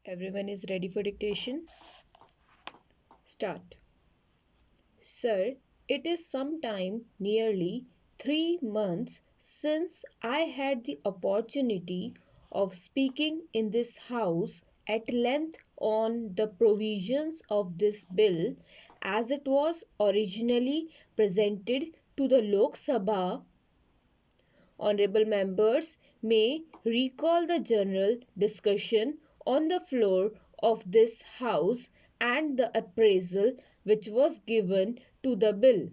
Everyone is ready for dictation? Start. Sir, it is sometime nearly 3 months since I had the opportunity of speaking in this House at length on the provisions of this bill as it was originally presented to the Lok Sabha. Honorable members may recall the general discussion on the floor of this House and the appraisal which was given to the bill.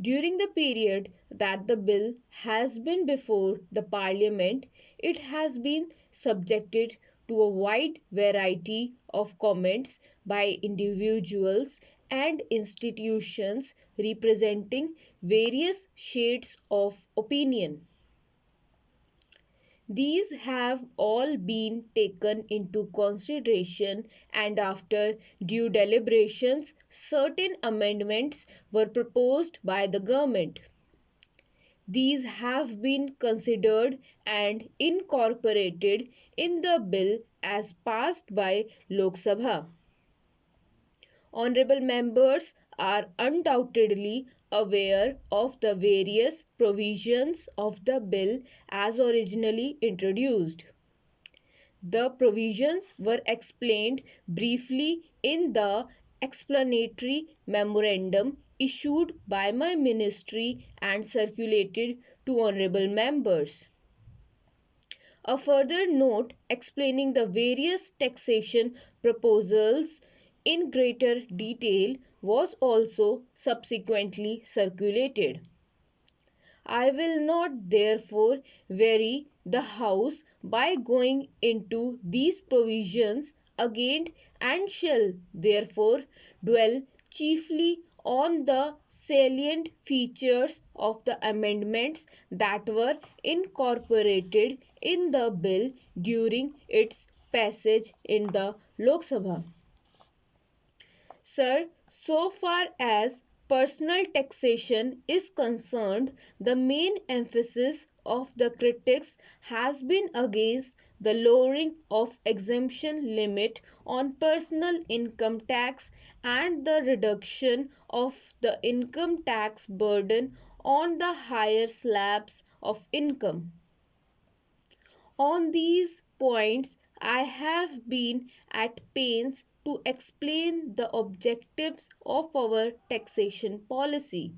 During the period that the bill has been before the Parliament, it has been subjected to a wide variety of comments by individuals and institutions representing various shades of opinion. These have all been taken into consideration, and after due deliberations, certain amendments were proposed by the government. These have been considered and incorporated in the bill as passed by Lok Sabha. Honorable members are undoubtedly aware of the various provisions of the bill as originally introduced. The provisions were explained briefly in the explanatory memorandum issued by my ministry and circulated to honorable members. A further note explaining the various taxation proposals in greater detail was also subsequently circulated. I will not therefore weary the House by going into these provisions again and shall therefore dwell chiefly on the salient features of the amendments that were incorporated in the bill during its passage in the Lok Sabha. Sir, so far as personal taxation is concerned, the main emphasis of the critics has been against the lowering of exemption limit on personal income tax and the reduction of the income tax burden on the higher slabs of income. On these points, I have been at pains to explain the objectives of our taxation policy.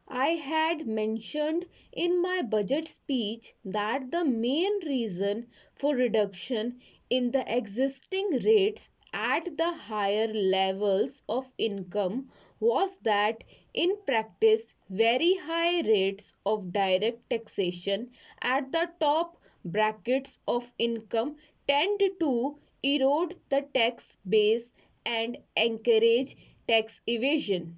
I had mentioned in my budget speech that the main reason for reduction in the existing rates at the higher levels of income was that in practice very high rates of direct taxation at the top brackets of income tend to erode the tax base and encourage tax evasion.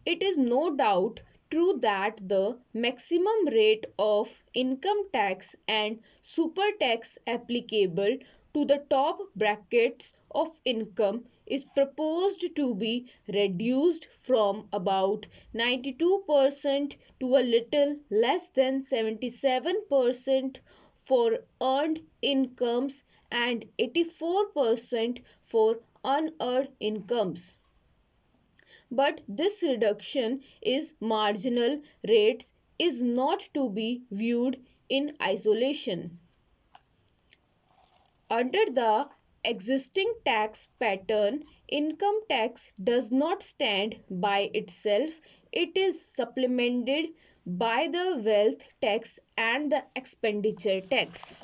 It is no doubt true that the maximum rate of income tax and super tax applicable to the top brackets of income is proposed to be reduced from about 92% to a little less than 77% for earned incomes and 84% for unearned incomes. But this reduction is marginal rates is not to be viewed in isolation. Under the existing tax pattern, income tax does not stand by itself. It is supplemented by the wealth tax and the expenditure tax.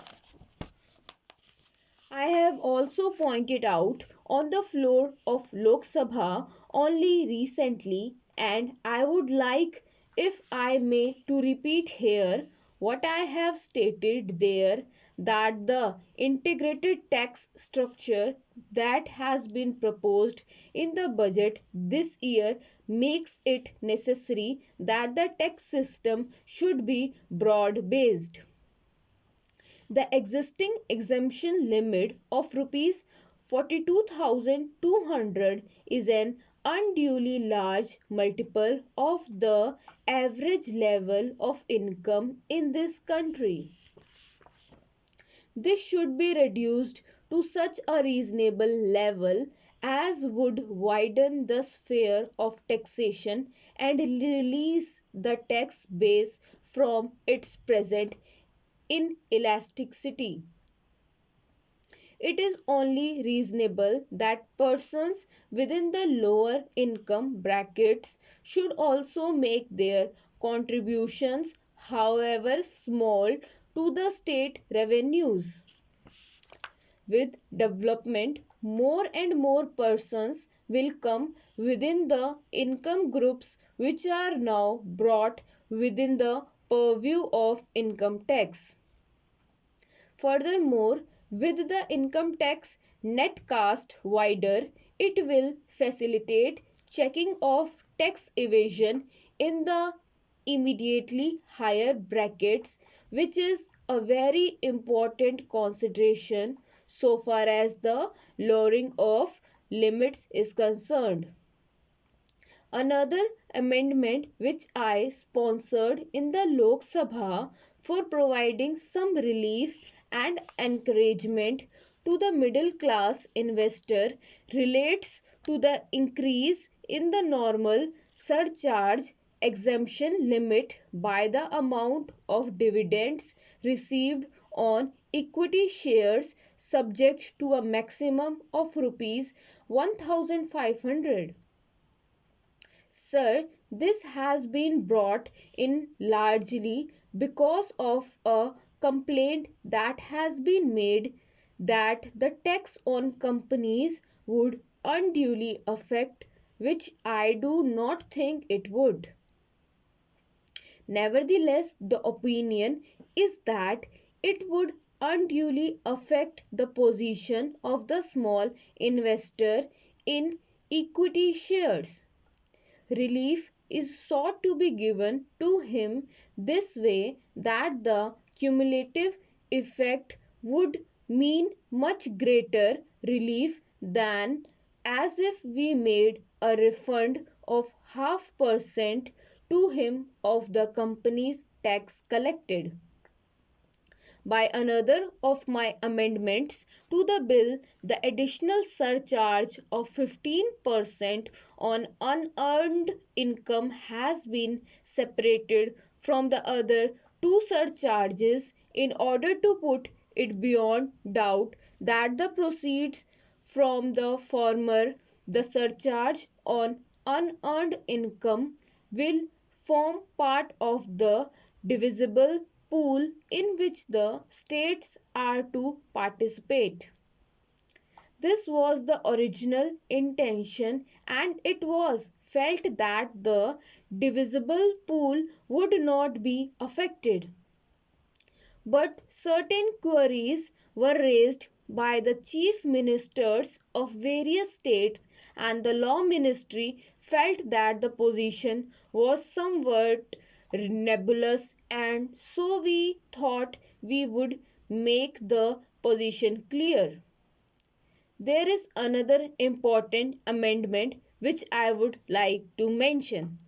I have also pointed out on the floor of Lok Sabha only recently, and I would like, if I may, to repeat here what I have stated there, that the integrated tax structure that has been proposed in the budget this year makes it necessary that the tax system should be broad based. The existing exemption limit of rupees 42,200 is an unduly large multiple of the average level of income in this country. This should be reduced to such a reasonable level as would widen the sphere of taxation and release the tax base from its present inelasticity. It is only reasonable that persons within the lower income brackets should also make their contributions, however small, to the state revenues. With development, more and more persons will come within the income groups which are now brought within the purview of income tax. Furthermore, with the income tax net cast wider, it will facilitate checking of tax evasion in the immediately higher brackets, which is a very important consideration so far as the lowering of limits is concerned. Another amendment which I sponsored in the Lok Sabha for providing some relief and encouragement to the middle class investor relates to the increase in the normal surcharge exemption limit by the amount of dividends received on equity shares subject to a maximum of rupees 1500. Sir, this has been brought in largely because of a complaint that has been made that the tax on companies would unduly affect, which I do not think it would. Nevertheless, the opinion is that it would unduly affect the position of the small investor in equity shares. Relief is sought to be given to him this way that the cumulative effect would mean much greater relief than as if we made a refund of 0.5% to him of the company's tax collected. By another of my amendments to the bill, the additional surcharge of 15% on unearned income has been separated from the other two surcharges in order to put it beyond doubt that the proceeds from the former, the surcharge on unearned income, will form part of the divisible pool in which the states are to participate. This was the original intention, and it was felt that the divisible pool would not be affected. But certain queries were raised by the chief ministers of various states, and the law ministry felt that the position was somewhat nebulous, and so we thought we would make the position clear. There is another important amendment which I would like to mention.